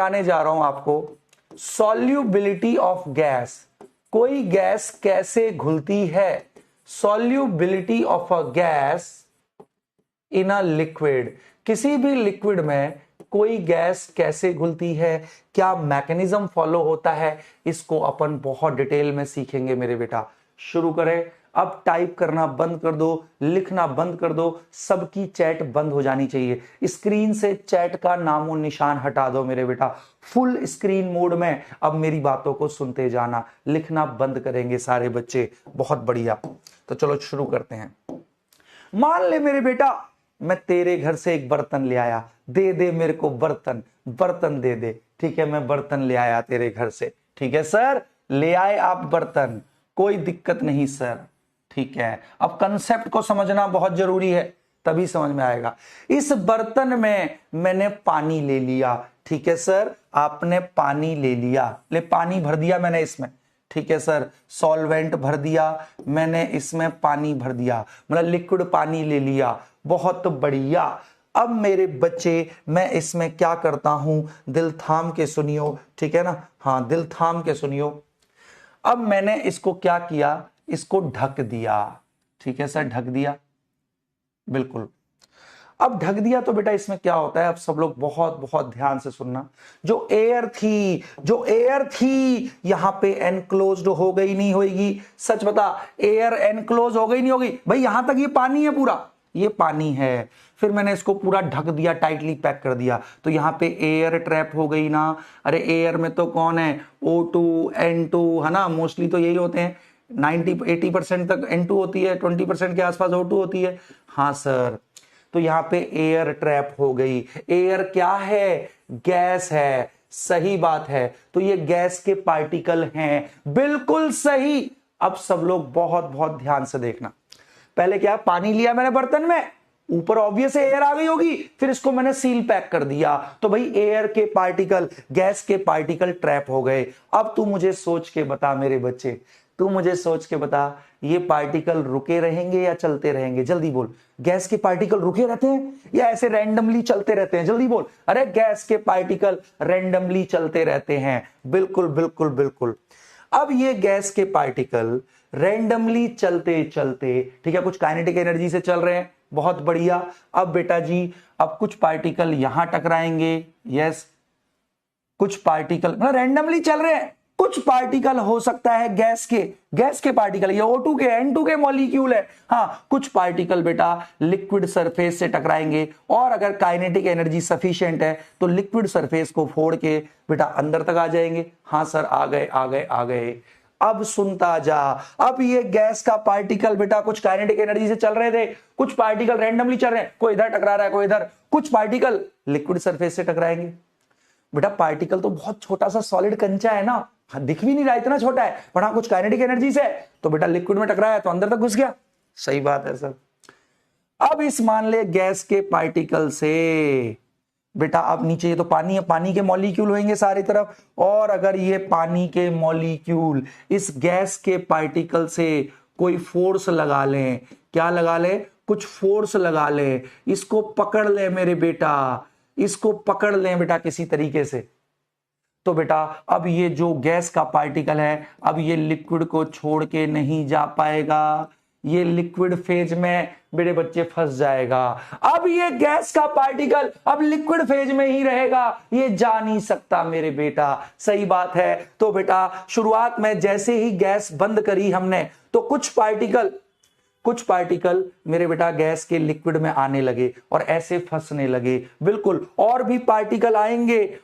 बताने जा रहा हूं आपको सॉल्युबिलिटी ऑफ गैस। कोई गैस कैसे घुलती है? Solubility of a gas in a liquid. किसी भी लिक्विड में कोई गैस कैसे घुलती है, क्या मैकेनिज्म फॉलो होता है, इसको अपन बहुत डिटेल में सीखेंगे मेरे बेटा। शुरू करें। अब टाइप करना बंद कर दो, लिखना बंद कर दो, सबकी चैट बंद हो जानी चाहिए। स्क्रीन से चैट का नामो निशान हटा दो मेरे बेटा। फुल स्क्रीन मोड में अब मेरी बातों को सुनते जाना। लिखना बंद करेंगे सारे बच्चे। बहुत बढ़िया। तो चलो शुरू करते हैं। मान ले मेरे बेटा मैं तेरे घर से एक बर्तन ले आया, दे दे मेरे को बर्तन, बर्तन दे दे। ठीक है, मैं बर्तन ले आया तेरे घर से। ठीक है सर, ले आए आप बर्तन, कोई दिक्कत नहीं सर। ठीक है, अब कंसेप्ट को समझना बहुत जरूरी है, तभी समझ में आएगा। इस बर्तन में मैंने पानी ले लिया। ठीक है सर, आपने पानी ले लिया, ले पानी भर दिया मैंने इसमें। ठीक है सर, सॉल्वेंट भर दिया मैंने इसमें, पानी भर दिया, मतलब लिक्विड पानी ले लिया। बहुत बढ़िया। अब मेरे बच्चे मैं इसमें क्या करता हूं, दिल थाम के सुनियो। ठीक है ना, हाँ दिल थाम के सुनियो। अब मैंने इसको क्या किया, इसको ढक दिया। ठीक है सर, ढक दिया, बिल्कुल। अब ढक दिया तो बेटा इसमें क्या होता है, अब सब लोग बहुत बहुत ध्यान से सुनना। जो एयर थी यहां पे एनक्लोज्ड हो गई नहीं होगी? सच बता, एयर एनक्लोज हो गई नहीं होगी? भाई यहां तक ये पानी है, पूरा ये पानी है। फिर मैंने इसको पूरा ढक दिया, टाइटली पैक कर दिया, तो यहां पे एयर ट्रैप हो गई ना। अरे एयर में तो कौन है, O2 N2 है ना, मोस्टली तो यही होते हैं। 90-80% तक N2 होती है, 20% के आसपास O2 होती है। हाँ सर, तो यहां पे एयर ट्रैप हो गई। एयर क्या है, गैस है। सही बात है, तो ये गैस के पार्टिकल हैं, बिल्कुल सही। अब सब लोग बहुत बहुत ध्यान से देखना। पहले क्या, पानी लिया मैंने बर्तन में, ऊपर ऑब्वियस एयर आ गई होगी, फिर इसको मैंने सील पैक कर दिया, तो भाई एयर के पार्टिकल, गैस के पार्टिकल ट्रैप हो गए। अब तू मुझे सोच के बता मेरे बच्चे, तू मुझे सोच के बता, ये पार्टिकल रुके रहेंगे या चलते रहेंगे? जल्दी बोल। गैस के पार्टिकल रुके रहते हैं या ऐसे रैंडमली चलते रहते हैं? जल्दी बोल। अरे गैस के पार्टिकल रैंडमली चलते रहते हैं, बिल्कुल बिल्कुल बिल्कुल। अब ये गैस के पार्टिकल रैंडमली चलते चलते, ठीक है, कुछ काइनेटिक एनर्जी से चल रहे हैं, बहुत बढ़िया। अब बेटा जी, अब कुछ पार्टिकल यहां टकराएंगे, यस, कुछ पार्टिकल मतलब रैंडमली चल रहे हैं। कुछ पार्टिकल हो सकता है गैस के पार्टिकल, ये O2 के N2 के मॉलिक्यूल है। हाँ, कुछ पार्टिकल बेटा लिक्विड सरफेस से टकराएंगे, और अगर काइनेटिक एनर्जी सफिशिएंट है तो लिक्विड सरफेस को फोड़ के बेटा अंदर तक आ जाएंगे। हाँ सर, आ गए आ गए आ गए। अब सुनता जा। अब ये गैस का पार्टिकल बेटा कुछ काइनेटिक एनर्जी से चल रहे थे, कुछ पार्टिकल रैंडमली चल रहे हैं, कोई इधर टकरा रहा है कोई इधर, कुछ पार्टिकल लिक्विड सरफेस से टकराएंगे। बेटा पार्टिकल तो बहुत छोटा सा सॉलिड कंचा है ना, दिख भी नहीं रहा, इतना छोटा है, पर हाँ कुछ काइनेटिक एनर्जी से तो बेटा लिक्विड में टकराया तो अंदर तक घुस गया। सही बात है सर। अब इस मान ले गैस के पार्टिकल से बेटा, अब नीचे ये तो पानी है, पानी के मॉलिक्यूल होंगे सारी तरफ, और अगर ये पानी के मॉलिक्यूल इस गैस के पार्टिकल से कोई फोर्स लगा लें, क्या लगा ले, कुछ फोर्स लगा ले, इसको पकड़ ले मेरे बेटा, इसको पकड़ लें बेटा किसी तरीके से, तो बेटा अब ये जो गैस का पार्टिकल है, अब ये लिक्विड को छोड़ के नहीं जा पाएगा, ये लिक्विड फेज में मेरे बच्चे फंस जाएगा। अब ये गैस का पार्टिकल अब लिक्विड फेज में ही रहेगा, ये जा नहीं सकता मेरे बेटा। सही बात है। तो बेटा शुरुआत में जैसे ही गैस बंद करी हमने, तो कुछ पार्टिकल मेरे बेटा गैस के लिक्विड में आने लगे और ऐसे फंसने लगे, बिल्कुल। और भी पार्टिकल आएंगे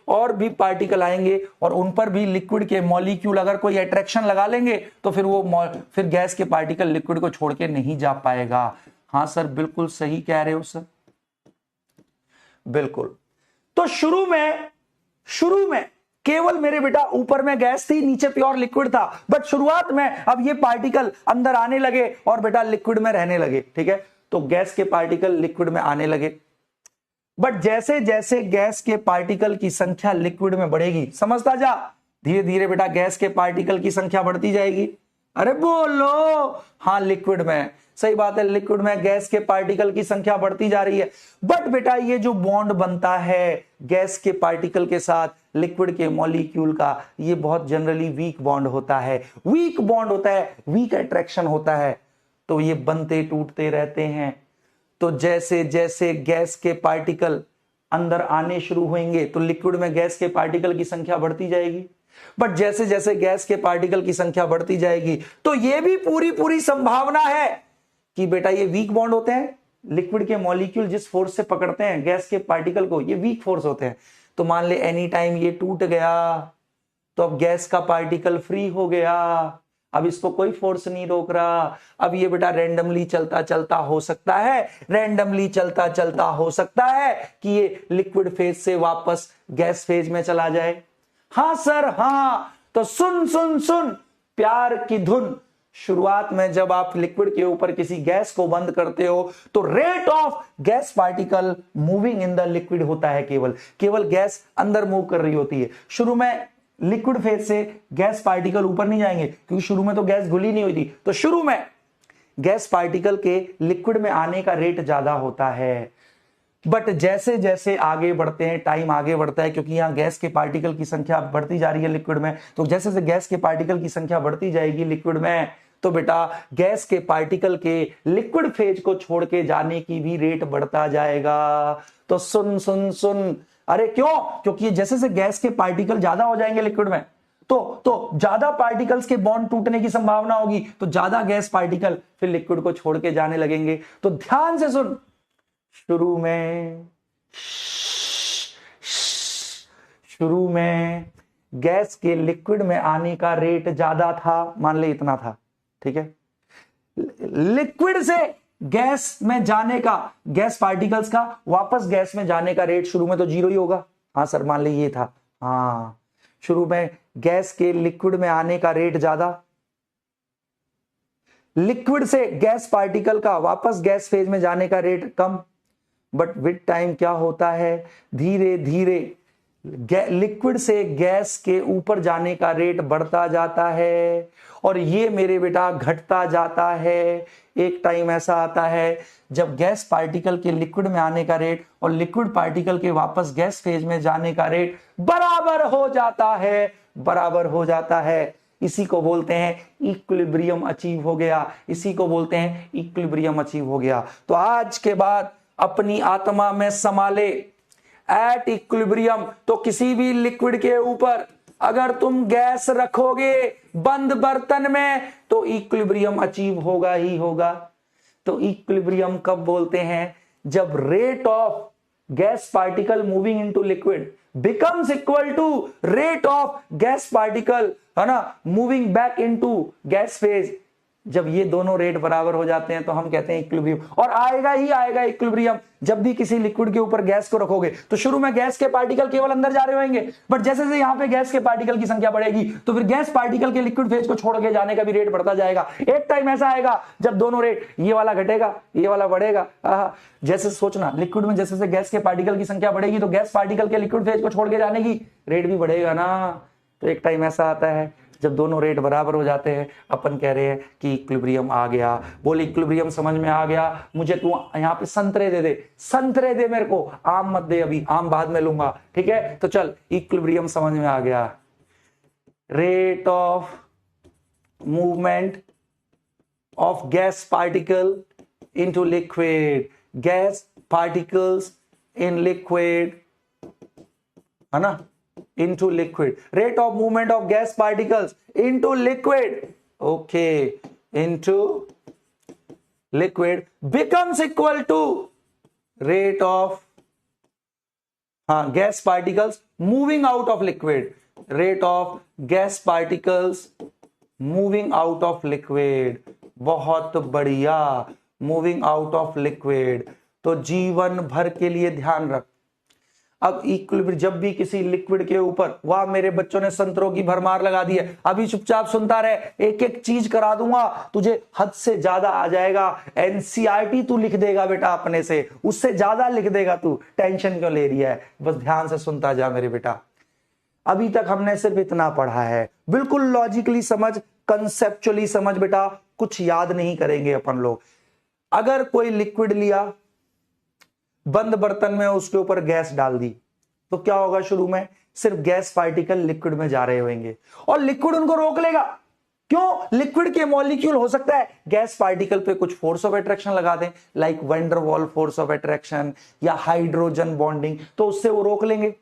और उन पर भी लिक्विड के मॉलिक्यूल अगर कोई अट्रैक्शन लगा लेंगे तो फिर गैस के पार्टिकल लिक्विड को छोड़ के नहीं जा पाएगा। हाँ सर, बिल्कुल सही कह रहे हो सर, बिल्कुल। तो शुरू में केवल मेरे बेटा ऊपर में गैस थी, नीचे प्योर लिक्विड था, बट शुरुआत में अब ये पार्टिकल अंदर आने लगे और बेटा लिक्विड में रहने लगे। ठीक है, तो गैस के पार्टिकल लिक्विड में आने लगे, बट जैसे जैसे गैस के पार्टिकल की संख्या लिक्विड में बढ़ेगी, समझता जा, धीरे धीरे बेटा गैस के पार्टिकल की संख्या बढ़ती जाएगी। अरे बोलो। हाँ लिक्विड में, सही बात है, लिक्विड में गैस के पार्टिकल की संख्या बढ़ती जा रही है। बट बेटा ये जो बॉन्ड बनता है गैस के पार्टिकल के साथ लिक्विड के मॉलिक्यूल का, ये बहुत जनरली वीक बॉन्ड होता है, वीक बॉन्ड होता है, वीक अट्रैक्शन होता है, तो ये बनते टूटते रहते हैं। तो जैसे जैसे गैस के पार्टिकल अंदर आने शुरू होंगे तो लिक्विड में गैस के पार्टिकल की संख्या बढ़ती जाएगी। बट जैसे जैसे गैस के पार्टिकल की संख्या बढ़ती जाएगी तो यह भी पूरी पूरी संभावना है कि बेटा ये वीक बॉन्ड होते हैं, लिक्विड के मॉलिक्यूल जिस फोर्स से पकड़ते हैं गैस के पार्टिकल को, ये वीक फोर्स होते हैं। तो मान ले एनी टाइम ये टूट गया तो अब गैस का पार्टिकल फ्री हो गया, अब इसको कोई फोर्स नहीं रोक रहा। अब ये बेटा रैंडमली चलता चलता हो सकता है, रैंडमली चलता चलता हो सकता है कि ये लिक्विड फेज से वापस गैस फेज में चला जाए। हाँ सर हाँ, तो सुन सुन सुन प्यार की धुन। शुरुआत में जब आप लिक्विड के ऊपर किसी गैस को बंद करते हो तो rate of gas particle moving in the liquid होता है, केवल गैस अंदर मूव कर रही होती है। शुरू में लिक्विड फेज से गैस पार्टिकल ऊपर नहीं जाएंगे क्योंकि शुरू में तो गैस घुली नहीं हुई थी, तो शुरू में गैस पार्टिकल के लिक्विड में आने का रेट ज्यादा होता है। बट जैसे जैसे आगे बढ़ते हैं, टाइम आगे बढ़ता है, क्योंकि यहां गैस के पार्टिकल की संख्या बढ़ती जा रही है लिक्विड में, तो जैसे जैसे गैस के पार्टिकल की संख्या बढ़ती जाएगी लिक्विड में, तो बेटा गैस के पार्टिकल के लिक्विड फेज को छोड़ के जाने की भी रेट बढ़ता जाएगा। तो सुन सुन सुन, अरे क्यों? क्योंकि जैसे जैसे गैस के पार्टिकल ज्यादा हो जाएंगे लिक्विड में तो ज्यादा पार्टिकल्स के बॉन्ड टूटने की संभावना होगी, तो ज्यादा गैस पार्टिकल फिर लिक्विड को छोड़ के जाने लगेंगे। तो ध्यान से सुन, शुरू में गैस के लिक्विड में आने का रेट ज्यादा था, मान ले इतना था, ठीक है। लिक्विड से गैस में जाने का, गैस पार्टिकल्स का वापस गैस में जाने का रेट शुरू में तो 0 ही होगा। हाँ सर मान ले ये था, हाँ शुरू में गैस के लिक्विड में आने का रेट ज्यादा, लिक्विड से गैस पार्टिकल का वापस गैस फेज में जाने का rate come. But with time क्या होता है, धीरे धीरे लिक्विड से गैस के ऊपर जाने का रेट बढ़ता जाता है और ये मेरे बेटा घटता जाता है। एक टाइम ऐसा आता है जब गैस पार्टिकल के लिक्विड में आने का रेट और लिक्विड पार्टिकल के वापस गैस फेज में जाने का रेट बराबर हो जाता है, बराबर हो जाता है। इसी को बोलते हैं इक्विलिब्रियम अचीव हो गया, इसी को बोलते हैं इक्विलिब्रियम अचीव हो गया। तो आज के बाद अपनी आत्मा में संभाले एट इक्विलिब्रियम, तो किसी भी लिक्विड के ऊपर अगर तुम गैस रखोगे बंद बर्तन में तो इक्विलिब्रियम अचीव होगा ही होगा। तो इक्विलिब्रियम कब बोलते हैं, जब rate of gas particle moving into liquid becomes equal to rate of gas particle, है ना, moving back into gas phase. जब ये दोनों रेट बराबर हो जाते हैं तो हम कहते हैं इक्विलिब्रियम। और आएगा ही आएगा इक्विलिब्रियम जब भी किसी लिक्विड के ऊपर गैस को रखोगे तो शुरू में गैस के पार्टिकल केवल अंदर जा रहे होंगे, बट जैसे जैसे यहां पे गैस के पार्टिकल की संख्या बढ़ेगी तो फिर गैस पार्टिकल के लिक्विड फेज को छोड़ के जाने का भी रेट बढ़ता जाएगा। एक टाइम ऐसा आएगा जब दोनों रेट, ये वाला घटेगा ये वाला बढ़ेगा। जैसे सोचना, लिक्विड में जैसे जैसे गैस के पार्टिकल की संख्या बढ़ेगी तो गैस पार्टिकल के लिक्विड फेज को छोड़ के जाने की रेट भी बढ़ेगा ना। तो एक टाइम ऐसा आता है जब दोनों रेट बराबर हो जाते हैं, अपन कह रहे हैं कि इक्विलिब्रियम आ गया। बोल इक्विलिब्रियम समझ में आ गया, मुझे तू यहाँ पे संतरे दे दे, संतरे दे मेरे को, आम मत दे अभी, आम बाद में लूंगा, ठीक है। तो चल इक्विलिब्रियम समझ में आ गया। Rate of movement of gas particle into liquid, gas particles in liquid, है ना, into liquid, rate of movement of gas particles into liquid, okay, into liquid becomes equal to rate of gas particles moving out of liquid, rate of gas particles moving out of liquid। बहुत बढ़िया, moving out of liquid। तो जीवन भर के लिए ध्यान रख, अब इक्विलिब्रियम जब भी किसी लिक्विड के ऊपर, वाह मेरे बच्चों ने संतरों की भरमार लगा दी है, अभी चुपचाप सुनता रहे, एक एक चीज करा दूंगा, तुझे हद से ज्यादा आ जाएगा। एनसीईआरटी तू लिख देगा बेटा अपने से, उससे ज्यादा लिख देगा तू, टेंशन क्यों ले रही है, बस ध्यान से सुनता जा मेरे बेटा। अभी तक हमने सिर्फ इतना पढ़ा है, बिल्कुल लॉजिकली समझ, कंसेप्चुअली समझ बेटा, कुछ याद नहीं करेंगे अपन लोग। अगर कोई लिक्विड लिया, बंद बर्तन में उसके ऊपर गैस डाल दी, तो क्या होगा? शुरू में सिर्फ गैस पार्टिकल लिक्विड में जा रहे होंगे और लिक्विड उनको रोक लेगा। क्यों? लिक्विड के मॉलिक्यूल हो सकता है गैस पार्टिकल पे कुछ फोर्स ऑफ अट्रैक्शन लगा दें, like van der Waals force of attraction या हाइड्रोजन बॉन्डिंग, तो उससे वो रोक लेंगे।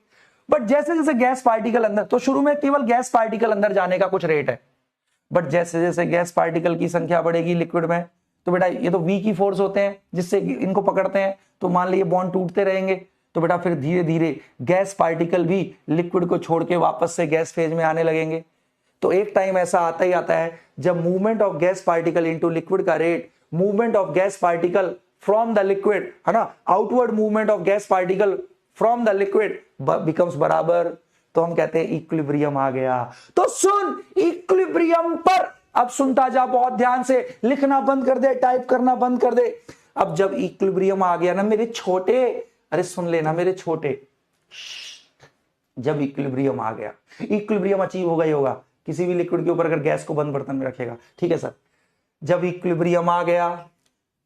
बट जैसे जैसे गैस पार्टिकल अंदर, तो शुरू में केवल गैस पार्टिकल अंदर जाने का कुछ रेट है, बट जैसे जैसे गैस पार्टिकल की संख्या बढ़ेगी लिक्विड में, तो बेटा ये तो वी की फोर्स होते हैं जिससे इनको पकड़ते हैं, तो मान लीजिए बॉन्ड टूटते रहेंगे, तो बेटा फिर धीरे धीरे गैस पार्टिकल भी लिक्विड को छोड़ के वापस से गैस फेज में आने लगेंगे। तो एक टाइम ऐसा आता ही आता है जब movement of gas particle into liquid का रेट, movement of gas particle from the liquid, है ना, outward movement of gas particle from the liquid becomes बराबर, तो हम कहते हैं इक्विलिब्रियम आ गया। तो सुन, इक्विलिब्रियम पर अब सुनता जा बहुत ध्यान से, लिखना बंद कर दे, टाइप करना बंद कर दे। अब जब इक्विलिब्रियम आ गया ना मेरे छोटे, अरे सुन लेना मेरे छोटे, जब इक्विलिब्रियम आ गया, इक्विलिब्रियम अचीव होगा ही होगा किसी भी लिक्विड के ऊपर अगर गैस को बंद बर्तन में रखेगा, ठीक है सर। जब इक्विलिब्रियम आ गया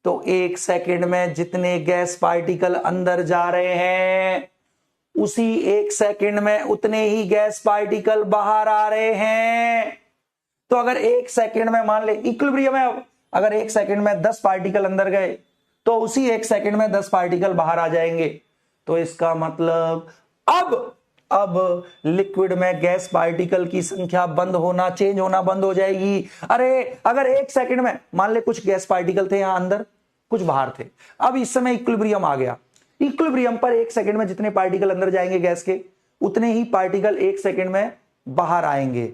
तो एक सेकंड में जितने गैस पार्टिकल अंदर जा रहे हैं, उसी एक सेकंड में उतने ही गैस पार्टिकल बाहर आ रहे हैं। तो अगर एक सेकंड में, मान ले इक्विलिब्रियम है, अगर एक सेकंड में 10 पार्टिकल अंदर गए तो उसी एक सेकंड में 10 पार्टिकल बाहर आ जाएंगे। तो इसका मतलब अब लिक्विड में गैस पार्टिकल की संख्या बंद होना, चेंज होना बंद हो जाएगी। अरे अगर एक सेकंड में मान ले कुछ गैस पार्टिकल थे यहां अंदर, कुछ बाहर थे, अब इस समय इक्विलिब्रियम आ गया, इक्विलिब्रियम पर एक सेकंड में जितने पार्टिकल अंदर जाएंगे गैस के, उतने ही पार्टिकल एक सेकंड में बाहर आएंगे।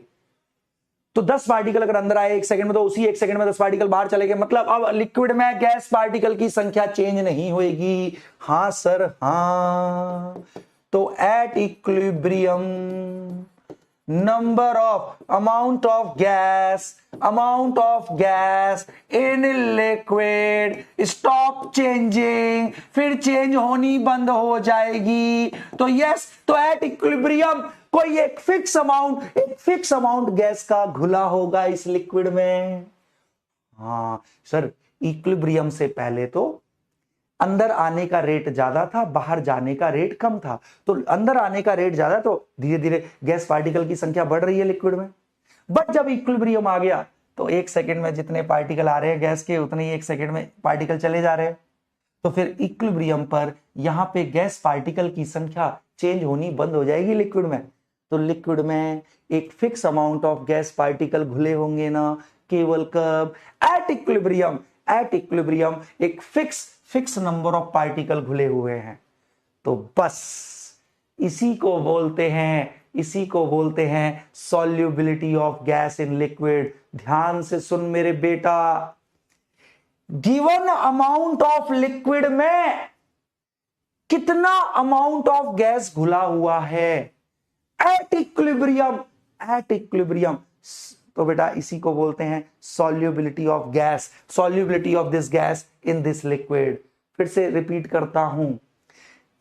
तो 10 पार्टिकल अगर अंदर आए एक सेकंड में, तो उसी एक सेकंड में 10 पार्टिकल बाहर चले गए। मतलब अब लिक्विड में गैस पार्टिकल की संख्या चेंज नहीं होगी। हां सर, हां। तो at equilibrium number of amount of gas in liquid stop changing, फिर चेंज होनी बंद हो जाएगी। तो यस, तो एट इक्विलिब्रियम कोई एक फिक्स अमाउंट गैस का घुला होगा इस लिक्विड में। हाँ सर, इक्विलिब्रियम से पहले तो अंदर आने का रेट ज्यादा था, बाहर जाने का रेट कम था। तो अंदर आने का रेट ज्यादा, तो धीरे धीरे गैस पार्टिकल की संख्या बढ़ रही है लिक्विड में। बट जब इक्विलिब्रियम आ गया तो एक सेकंड में जितने पार्टिकल आ रहे हैं गैस के, उतने ही एक सेकंड में पार्टिकल चले जा रहे हैं। तो फिर इक्विलिब्रियम पर यहां पे गैस पार्टिकल की संख्या चेंज होनी बंद हो जाएगी लिक्विड में। तो लिक्विड में एक fix amount of gas particle घुले होंगे ना, केवल कब? एट इक्विलिब्रियम एक फिक्स नंबर ऑफ पार्टिकल घुले हुए हैं। तो बस इसी को बोलते हैं solubility of gas in liquid. ध्यान से सुन मेरे बेटा, गिवन अमाउंट ऑफ लिक्विड में कितना अमाउंट ऑफ गैस घुला हुआ है एट इक्विलिब्रियम, तो बेटा इसी को बोलते हैं solubility of gas, solubility of this gas in this liquid. फिर से रिपीट करता हूं,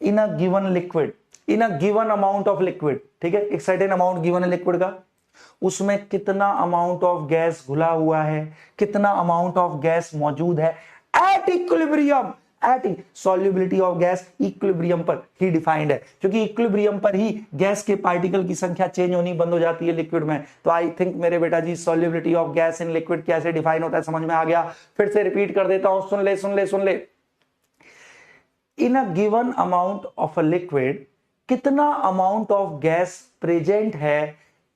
in a given liquid, in a given amount of liquid, ठीक है, एक सर्टेन अमाउंट गिवन है लिक्विड का, उसमें कितना अमाउंट ऑफ गैस घुला हुआ है, कितना अमाउंट ऑफ गैस मौजूद है at equilibrium. At solubility of gas equilibrium पर ही डिफाइंड है, क्योंकि इक्विलिब्रियम पर ही गैस के पार्टिकल की संख्या चेंज होनी बंद हो जाती है लिक्विड में। तो आई थिंक मेरे बेटा जी solubility of gas in liquid कैसे डिफाइन होता है समझ में आ गया। फिर से रिपीट कर देता हूं, सुन ले। In a given amount of a liquid कितना अमाउंट ऑफ गैस प्रेजेंट है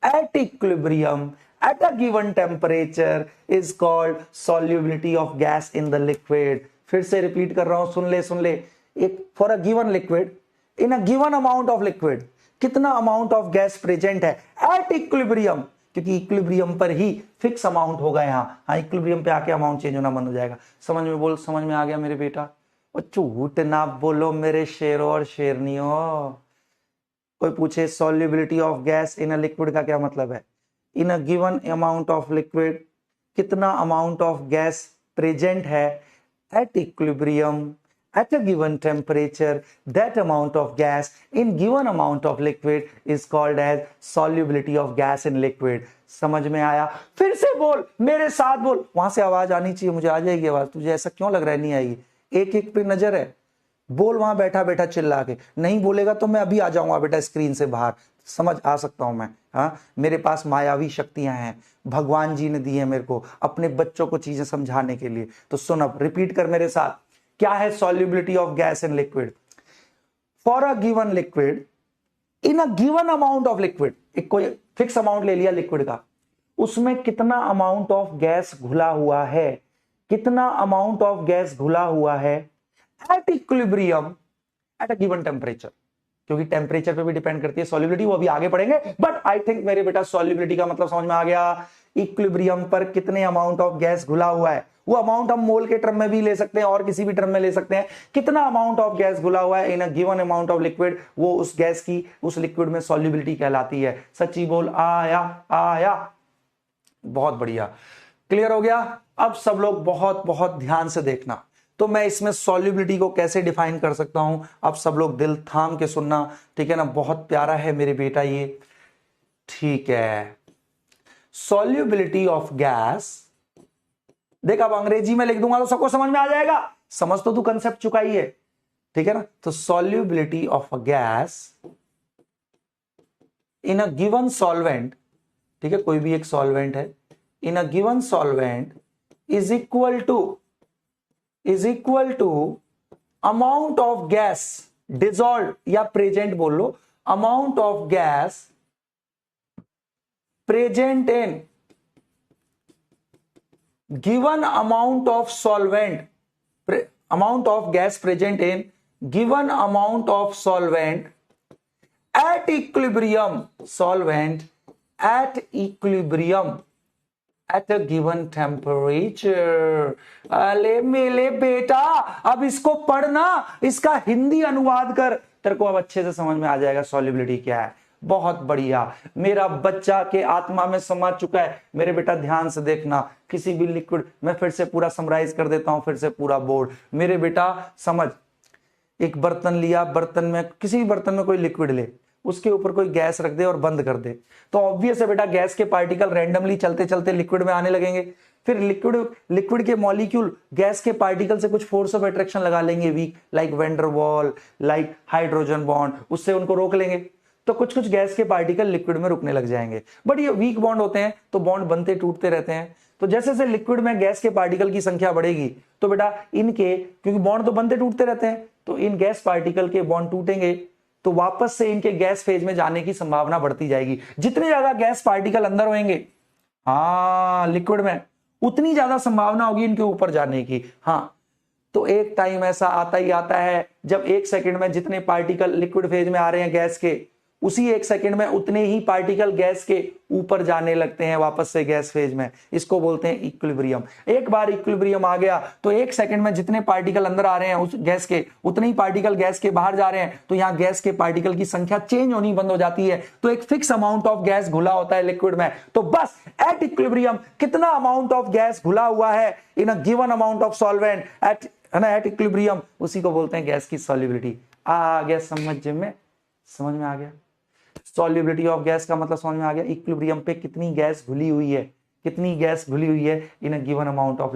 at equilibrium at a given temperature is called solubility of gas in the liquid। फिर से रिपीट कर रहा हूं, सुन ले। एक for a given liquid, in a given amount of liquid कितना अमाउंट ऑफ गैस प्रेजेंट है एट इक्विलिब्रियम, क्योंकि इक्विलिब्रियम पर ही फिक्स अमाउंट होगा यहाँ। हाँ, इक्विलिब्रियम पे आके अमाउंट चेंज होना बंद हो जाएगा। समझ में आ गया मेरे बेटा? और झूठ ना बोलो मेरे शेरों और शेरनियों। कोई पूछे solubility of gas in a liquid का क्या मतलब है? In a given amount of liquid कितना अमाउंट ऑफ गैस प्रेजेंट है at equilibrium at a given temperature, that amount of gas in given amount of liquid is called as solubility of gas in liquid. समझ में आया? फिर से बोल, मेरे साथ बोल। वहां से आवाज आनी चाहिए, मुझे आ जाएगी आवाज, तुझे ऐसा क्यों लग रहा है नहीं आएगी? एक एक पे नजर है, बोल वहां बैठा बैठा चिल्ला के। नहीं बोलेगा तो मैं अभी आ जाऊंगा बेटा स्क्रीन से बाहर, समझ आ सकता हूं मैं। हाँ, मेरे पास मायावी शक्तियां हैं, भगवान जी ने दी है मेरे को अपने बच्चों को चीजें समझाने के लिए। तो सुन, अब रिपीट कर मेरे साथ, क्या है solubility of gas in liquid? For a given liquid in a given amount of liquid, एक कोई फिक्स अमाउंट ले लिया लिक्विड का, उसमें कितना अमाउंट ऑफ गैस घुला हुआ है, कितना अमाउंट ऑफ गैस घुला हुआ है at equilibrium at a given temperature, क्योंकि टेम्परेचर पे भी डिपेंड करती है सॉल्युबिलिटी, वो अभी आगे पढ़ेंगे। बट आई थिंक मेरे बेटा सॉल्युबिलिटी का मतलब समझ में आ गया। इक्विलिब्रियम पर कितने अमाउंट ऑफ गैस घुला हुआ है, वो अमाउंट हम मोल के टर्म में भी ले सकते हैं और किसी भी टर्म में ले सकते हैं। कितना अमाउंट ऑफ गैस घुला हुआ है in a given amount of liquid, वो उस गैस की उस लिक्विड में सॉल्युबिलिटी कहलाती है। सच्ची बोल, आया आया, बहुत बढ़िया, क्लियर हो गया। अब सब लोग बहुत बहुत ध्यान से देखना, तो मैं इसमें सॉल्युबिलिटी को कैसे डिफाइन कर सकता हूं, अब सब लोग दिल थाम के सुनना, ठीक है ना? बहुत प्यारा है मेरे बेटा ये, ठीक है। सॉल्युबिलिटी ऑफ गैस, देख अब अंग्रेजी में लिख दूंगा तो सबको समझ में आ जाएगा, समझ तो तू कंसेप्ट चुका ही है, ठीक है ना? तो solubility of a gas in a given solvent, ठीक है, कोई भी एक सॉल्वेंट है, in a given solvent is equal to amount of gas dissolve, या प्रेजेंट बोल लो, amount of gas present in given amount of solvent, amount of gas present in given amount of solvent at equilibrium, solvent at equilibrium at a given temperature। अले मेले बेटा, अब इसको पढ़ना, इसका हिंदी अनुवाद कर, तेरे को अब अच्छे से समझ में आ जाएगा सॉल्युबिलिटी क्या है। बहुत बढ़िया, मेरा बच्चा के आत्मा में समा चुका है। मेरे बेटा ध्यान से देखना, किसी भी लिक्विड, मैं फिर से पूरा समराइज कर देता हूं, फिर से पूरा बोर्ड। मेरे बेटा समझ, एक बर्तन लिया, बर्तन में, किसी भी बर्तन में कोई लिक्विड ले, उसके ऊपर कोई गैस रख दे और बंद कर दे, तो ऑब्वियस है बेटा गैस के पार्टिकल रैंडमली चलते चलते लिक्विड में आने लगेंगे। फिर लिक्विड के मॉलिक्यूल गैस के पार्टिकल से कुछ फोर्स ऑफ अट्रैक्शन लगा लेंगे, weak, like van der Waal, like hydrogen bond, उससे उनको रोक लेंगे। तो कुछ कुछ गैस के पार्टिकल लिक्विड में रुकने लग जाएंगे, बट ये वीक बॉन्ड होते हैं तो बॉन्ड बनते टूटते रहते हैं। तो जैसे जैसे लिक्विड में गैस के पार्टिकल की संख्या बढ़ेगी तो बेटा इनके, क्योंकि बॉन्ड तो बनते टूटते रहते हैं, तो इन गैस पार्टिकल के बॉन्ड टूटेंगे तो वापस से इनके गैस फेज में जाने की संभावना बढ़ती जाएगी। जितने ज्यादा गैस पार्टिकल अंदर होंगे लिक्विड में, उतनी ज्यादा संभावना होगी इनके ऊपर जाने की। हाँ, तो एक टाइम ऐसा आता ही आता है जब एक सेकंड में जितने पार्टिकल लिक्विड फेज में आ रहे हैं गैस के, उसी एक सेकंड में उतने ही पार्टिकल गैस के ऊपर जाने लगते हैं वापस से गैस फेज में। इसको बोलते हैं इक्विलिब्रियम। एक बार इक्विलिब्रियम आ गया तो एक सेकंड में जितने पार्टिकल अंदर आ रहे हैं उस गैस के, उतने ही पार्टिकल गैस के बाहर जा रहे हैं, तो यहां गैस के पार्टिकल की संख्या चेंज होनी बंद हो जाती है। तो एक फिक्स अमाउंट ऑफ गैस घुला होता है लिक्विड में, तो बस एट इक्विलिब्रियम कितना अमाउंट ऑफ गैस घुला हुआ है in a given amount of solvent at equilibrium, उसी को बोलते हैं गैस की सॉल्युबिलिटी। आ गया समझ में आ गया? सॉल्युबिलिटी ऑफ गैस का मतलब समझ में आ गया, इक्विलिब्रियम पे कितनी गैस घुली हुई है, कितनी गैस घुली हुई है in a given amount of liquid.